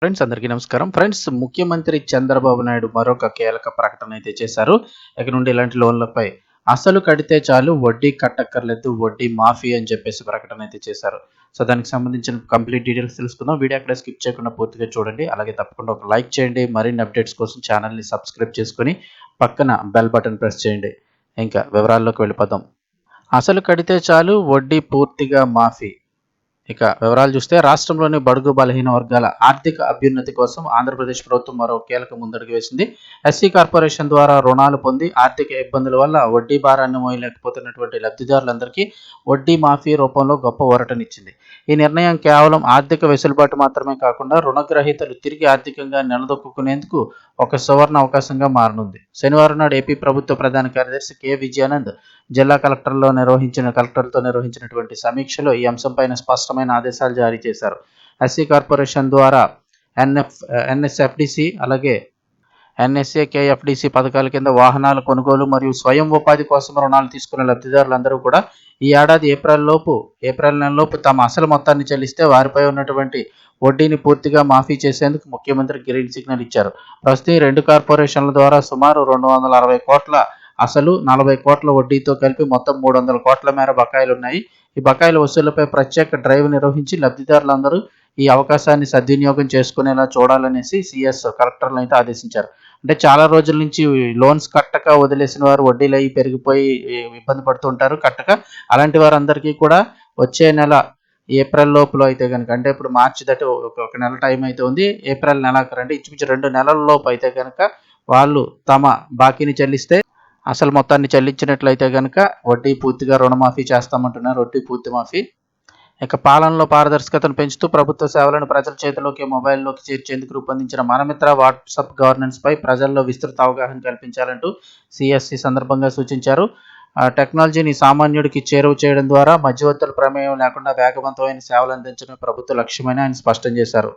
Friends అందరికీ నమస్కారం. Friends ముఖ్యమంత్రి చంద్రబాబు నాయుడు మరొక కీలక ప్రకటన అయితే చేశారు. ఇక నుండి ఇలాంటి లోన్లపై అసలు కడితే చాలు వడ్డీ కట్టక్కర్లేదు వడ్డీ మాఫీ అని చెప్పేసి ప్రకటన అయితే చేశారు. సో దానికి సంబంధించిన కంప్లీట్ డీటెయిల్స్ తెలుసుకుందాం. వీడియో అక్కడ స్కిప్ చేయకుండా పూర్తిగా చూడండి. అలాగే తప్పకుండా ఒక లైక్ చేయండి. మరిన్ని అప్డేట్స్ కోసం ఛానల్ని సబ్స్క్రైబ్ చేసుకొని పక్కన బెల్ బటన్ ప్రెస్ చేయండి. ఇంకా వివరాల్లోకి వెళ్ళిపోదాం. అసలు కడితే చాలు వడ్డీ పూర్తిగా మాఫీ. ఇక వివరాలు చూస్తే రాష్ట్రంలోని బడుగు బలహీన వర్గాల ఆర్థిక అభ్యున్నతి కోసం ఆంధ్రప్రదేశ్ ప్రభుత్వం మరో కీలక ముందడుగు వేసింది. ఎస్సీ కార్పొరేషన్ ద్వారా రుణాలు పొంది ఆర్థిక ఇబ్బందుల వల్ల వడ్డీ భారాన్ని మోయలేకపోతున్నటువంటి లబ్ధిదారులందరికీ వడ్డీ మాఫీ రూపంలో గొప్ప ఊరటనిచ్చింది. ఈ నిర్ణయం కేవలం ఆర్థిక వెసులుబాటు మాత్రమే కాకుండా రుణగ్రహీతలు తిరిగి ఆర్థికంగా నిలదొక్కునేందుకు ఒక సువర్ణ అవకాశంగా మారనుంది. శనివారం నాడు ఏపీ ప్రభుత్వ ప్రధాన కార్యదర్శి కె విజయానంద్ జిల్లా కలెక్టర్లతో నిర్వహించినటువంటి సమీక్షలో ఈ అంశంపైన స్పష్టమైన ఆదేశాలు జారీ చేశారు. ఎస్సీ కార్పొరేషన్ ద్వారా ఎన్ఎస్ఎఫ్డిసి అలాగే ఎన్ఎస్ఏకేఎఫ్డిసి పథకాల కింద వాహనాల కొనుగోలు మరియు స్వయం ఉపాధి కోసం రుణాలు తీసుకున్న లబ్ధిదారులందరూ కూడా ఈ ఏడాది ఏప్రిల్ నెలలోపు తమ అసలు మొత్తాన్ని చెల్లిస్తే వారిపై ఉన్నటువంటి వడ్డీని పూర్తిగా మాఫీ చేసేందుకు ముఖ్యమంత్రి గ్రీన్ సిగ్నల్ ఇచ్చారు. ప్రస్తుతం 2 కార్పొరేషన్ల ద్వారా సుమారు 260 కోట్ల అసలు 40 కోట్ల వడ్డీతో కలిపి మొత్తం 300 కోట్ల మేర బకాయిలు ఉన్నాయి. ఈ బకాయిల వసూళ్లపై ప్రత్యేక డ్రైవ్ నిర్వహించి లబ్ధిదారులందరూ ఈ అవకాశాన్ని సద్వినియోగం చేసుకునేలా చూడాలనేసి సిఎస్ కలెక్టర్లను అయితే ఆదేశించారు. అంటే చాలా రోజుల నుంచి లోన్స్ కట్టక వదిలేసిన వారు వడ్డీలు అయి పెరిగిపోయి ఇబ్బంది పడుతుంటారు కట్టక. అలాంటి వారందరికీ కూడా వచ్చే నెల ఏప్రిల్ లోపులో అయితే కనుక, అంటే ఇప్పుడు మార్చి దాటి ఒక నెల టైం అయితే ఉంది, ఏప్రిల్ నెలాఖరు అంటే ఇంచుమించు 2 నెలల లోపు అయితే కనుక వాళ్ళు తమ బాకీని చెల్లిస్తే అసలు మొత్తాన్ని చెల్లించినట్లయితే కనుక వడ్డీ పూర్తిగా రుణమాఫీ చేస్తామంటున్నారు. వడ్డీ పూర్తి మాఫీ. ఇక పాలనలో పారదర్శకతను పెంచుతూ ప్రభుత్వ సేవలను ప్రజల చేతిలోకి మొబైల్లోకి చేర్చేందుకు రూపొందించిన మనమిత్ర వాట్సాప్ గవర్నెన్స్ పై ప్రజల్లో విస్తృత అవగాహన కల్పించాలంటూ సిఎస్సి సందర్భంగా సూచించారు. టెక్నాలజీని సామాన్యుడికి చేరువ చేయడం ద్వారా మధ్యవర్తుల ప్రమేయం లేకుండా వేగవంతమైన సేవలు అందించడం ప్రభుత్వ లక్ష్యమని ఆయన స్పష్టం చేశారు.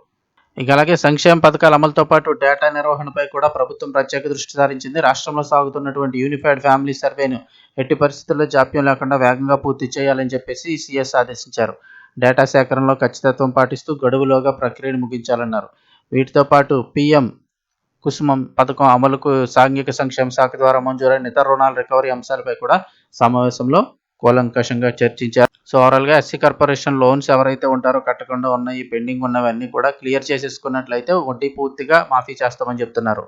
ఇక అలాగే సంక్షేమ పథకాల అమలుతో పాటు డేటా నిర్వహణపై కూడా ప్రభుత్వం ప్రత్యేక దృష్టి సారించింది. రాష్ట్రంలో సాగుతున్నటువంటి యూనిఫైడ్ ఫ్యామిలీ సర్వేను ఎట్టి పరిస్థితుల్లో జాప్యం లేకుండా వేగంగా పూర్తి చేయాలని చెప్పేసి సిఎస్ ఆదేశించారు. డేటా సేకరణలో ఖచ్చితత్వం పాటిస్తూ గడువులోగా ప్రక్రియను ముగించాలన్నారు. వీటితో పాటు పిఎం కుసుమం పథకం అమలుకు సాంఘిక సంక్షేమ శాఖ ద్వారా మంజూరైన ఇతర రుణాల రికవరీ అంశాలపై కూడా సమావేశంలో కూలంకషంగా చర్చించారు. సో ఓవరాల్గా ఎస్సీ కార్పొరేషన్ లోన్స్ ఎవరైతే ఉంటారో కట్టకుండా ఉన్నాయి, పెండింగ్ ఉన్నవన్నీ కూడా క్లియర్ చేసేసుకున్నట్లయితే వడ్డీ పూర్తిగా మాఫీ చేస్తామని చెప్తున్నారు.